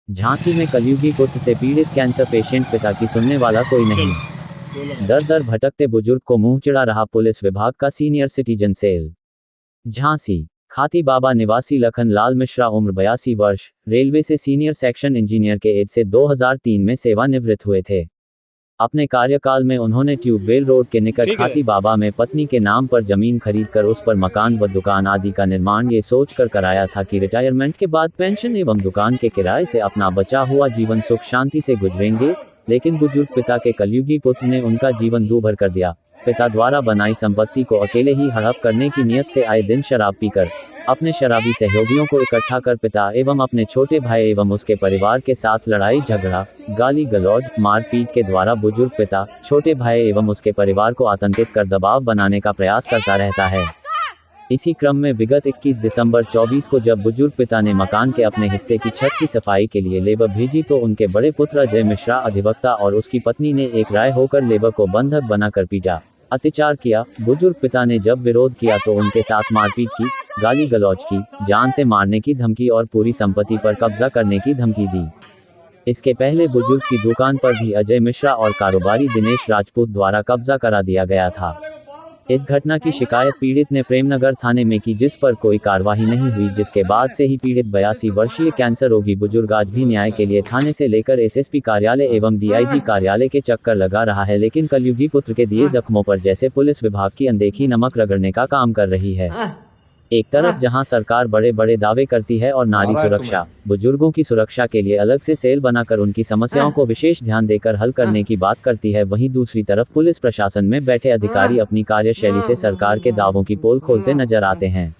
झांसी में कलयुगी पुत्र से पीड़ित कैंसर पेशेंट पिता की सुनने वाला कोई नहीं। दर दर भटकते बुजुर्ग को मुंह चिढ़ा रहा पुलिस विभाग का सीनियर सिटीजन सेल। झांसी खाती बाबा निवासी लखन लाल मिश्रा उम्र 82 वर्ष रेलवे से सीनियर सेक्शन इंजीनियर के एड से 2003 में सेवानिवृत्त हुए थे। अपने कार्यकाल में उन्होंने ट्यूबवेल रोड के निकट खाती बाबा में पत्नी के नाम पर जमीन खरीदकर उस पर मकान व दुकान आदि का निर्माण ये सोचकर कराया था कि रिटायरमेंट के बाद पेंशन एवं दुकान के किराए से अपना बचा हुआ जीवन सुख शांति से गुजरेंगे, लेकिन बुजुर्ग पिता के कलयुगी पुत्र ने उनका जीवन दूभर कर दिया। पिता द्वारा बनाई संपत्ति को अकेले ही हड़प करने की नियत से आए दिन शराब पीकर अपने शराबी सहयोगियों को इकट्ठा कर पिता एवं अपने छोटे भाई एवं उसके परिवार के साथ लड़ाई झगड़ा, गाली गलौज, मारपीट के द्वारा बुजुर्ग पिता, छोटे भाई एवं उसके परिवार को आतंकित कर दबाव बनाने का प्रयास करता रहता है। इसी क्रम में विगत 21 दिसंबर 24 को जब बुजुर्ग पिता ने मकान के अपने हिस्से की छत की सफाई के लिए लेबर भेजी तो उनके बड़े पुत्र अजय मिश्रा अधिवक्ता और उसकी पत्नी ने एक राय होकर लेबर को बंधक बनाकर पीटा, अत्याचार किया। बुजुर्ग पिता ने जब विरोध किया तो उनके साथ मारपीट की, गाली गलौज की, जान से मारने की धमकी और पूरी संपत्ति पर कब्जा करने की धमकी दी। इसके पहले बुजुर्ग की दुकान पर भी अजय मिश्रा और कारोबारी दिनेश राजपूत द्वारा कब्जा करा दिया गया था। इस घटना की शिकायत पीड़ित ने प्रेमनगर थाने में की, जिस पर कोई कार्रवाई नहीं हुई, जिसके बाद से ही पीड़ित 82 वर्षीय कैंसर रोगी बुजुर्ग आज भी न्याय के लिए थाने से लेकर एसएसपी कार्यालय एवं डीआईजी कार्यालय के चक्कर लगा रहा है, लेकिन कलयुगी पुत्र के दिए जख्मों पर जैसे पुलिस विभाग की अनदेखी नमक रगड़ने का काम कर रही है। एक तरफ जहां सरकार बड़े बड़े दावे करती है और नारी सुरक्षा, बुजुर्गों की सुरक्षा के लिए अलग से सेल बनाकर उनकी समस्याओं को विशेष ध्यान देकर हल करने की बात करती है, वहीं दूसरी तरफ पुलिस प्रशासन में बैठे अधिकारी अपनी कार्यशैली से सरकार के दावों की पोल खोलते नजर आते हैं।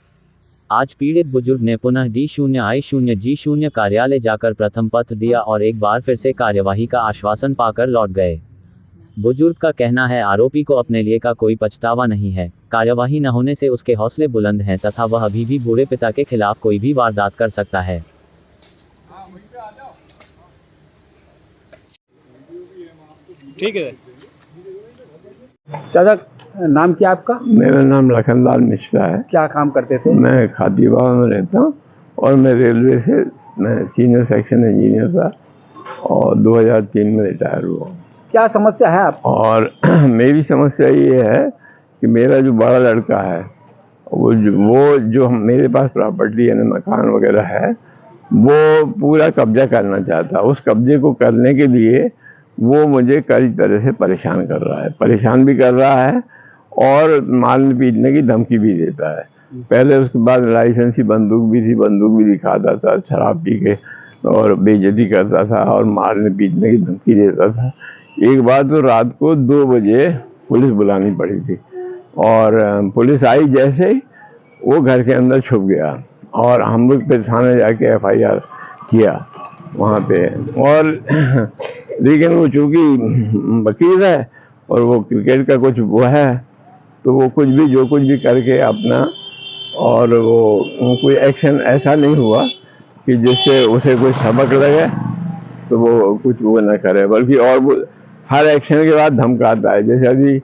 आज पीड़ित बुजुर्ग ने पुनः D0I0G0 कार्यालय जाकर प्रथम पत्र दिया और एक बार फिर से कार्यवाही का आश्वासन पाकर लौट गए। बुजुर्ग का कहना है आरोपी को अपने लिए का कोई पछतावा नहीं है, कार्यवाही न होने से उसके हौसले बुलंद हैं तथा वह अभी भी बूढ़े पिता के खिलाफ कोई भी वारदात कर सकता है। ठीक है चाचा, नाम क्या आपका? मेरा नाम लखन लाल मिश्रा है। क्या काम करते थे? मैं खाती बाबा में रहता हूँ और मैं रेलवे से मैं सीनियर सेक्शन इंजीनियर था और 2003 में रिटायर हुआ। क्या समस्या है आप? और मेरी समस्या ये है कि मेरा जो बड़ा लड़का है वो जो मेरे पास प्रॉपर्टी यानी मकान वगैरह है वो पूरा कब्जा करना चाहता है। उस कब्जे को करने के लिए वो मुझे कई तरह से परेशान कर रहा है, परेशान भी कर रहा है और मारने पीटने की धमकी भी देता है। पहले उसके बाद लाइसेंसी बंदूक भी थी, बंदूक भी दिखाता था, शराब पी के और बेइज्जती करता था और मारने पीटने की धमकी देता था। एक बार तो रात को 2 बजे पुलिस बुलानी पड़ी थी और पुलिस आई, जैसे ही वो घर के अंदर छुप गया और हम लोग फिर थाने जाके FIR किया वहाँ पे। और लेकिन वो चूँकि वकील है और वो क्रिकेट का कुछ वो है तो वो कुछ भी जो कुछ भी करके अपना, और वो कोई एक्शन ऐसा नहीं हुआ कि जिससे उसे कोई सबक लगे तो वो कुछ वो न करे, बल्कि और वो हर एक्शन के बाद धमकाता है। जैसे अभी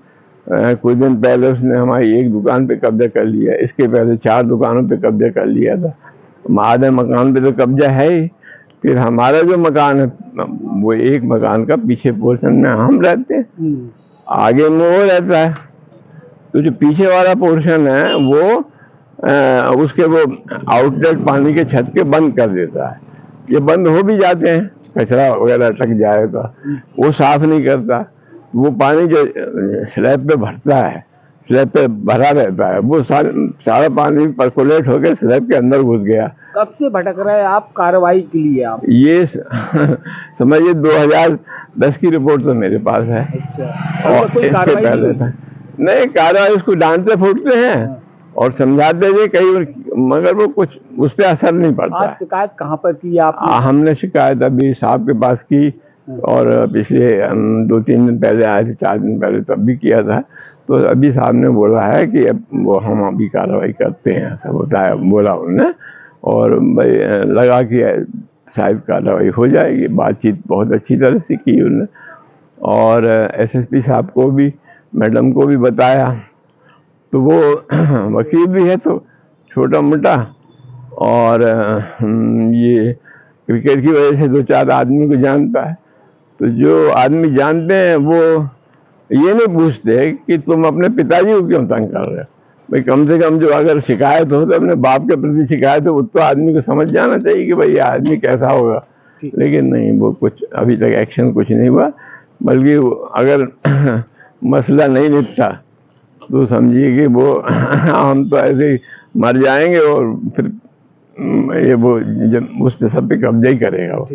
कुछ दिन पहले उसने हमारी एक दुकान पे कब्जा कर लिया, इसके पहले 4 दुकानों पे कब्जा कर लिया था। आधे मकान पे तो कब्जा है ही, फिर हमारा जो मकान है वो एक मकान का पीछे पोर्शन में हम रहते हैं, आगे में वो रहता है। तो जो पीछे वाला पोर्शन है वो उसके वो आउटलेट पानी के छत के बंद कर देता है। ये बंद हो भी जाते हैं, कचरा वगैरह अटक जाएगा, वो साफ नहीं करता। वो पानी जो स्लैब पे भरता है, स्लैब पे भरा रहता है, वो सारा पानी परकोलेट होकर स्लैब के अंदर घुस गया। कब से भटक रहे हैं आप कार्रवाई के लिए? आप ये समझिए 2010 की रिपोर्ट तो मेरे पास है। अच्छा। और कोई इसके पहले था नहीं कार्रवाई, उसको डांटते फूटते हैं और समझाते थे कई, मगर वो कुछ उस पर असर नहीं पड़ता। आज शिकायत कहाँ पर की आपने? हमने शिकायत अभी साहब के पास की और पिछले 2-3 दिन पहले आए थे, 4 दिन पहले तब भी किया था। तो अभी साहब ने बोला है कि अब वो हम अभी कार्रवाई करते हैं, ऐसा बताया, बोला उन्होंने। और भाई लगा कि शायद कार्रवाई हो जाएगी। बातचीत बहुत अच्छी तरह से की उन्होंने और SSP साहब को भी, मैडम को भी बताया। तो वो वकील भी है तो छोटा मोटा, और ये क्रिकेट की वजह से 2-4 आदमी को जानता है। तो जो आदमी जानते हैं वो ये नहीं पूछते कि तुम अपने पिताजी को क्यों तंग कर रहे हो। भाई कम से कम जो अगर शिकायत हो तो अपने बाप के प्रति शिकायत हो, तो आदमी को समझ जाना चाहिए कि भाई ये आदमी कैसा होगा। लेकिन नहीं, वो कुछ अभी तक एक्शन कुछ नहीं हुआ। बल्कि अगर मसला नहीं निपटा तो समझिए कि वो हम तो ऐसे ही मर जाएंगे और फिर ये वो जब उस पे सब पे कब्जा ही करेगा वो।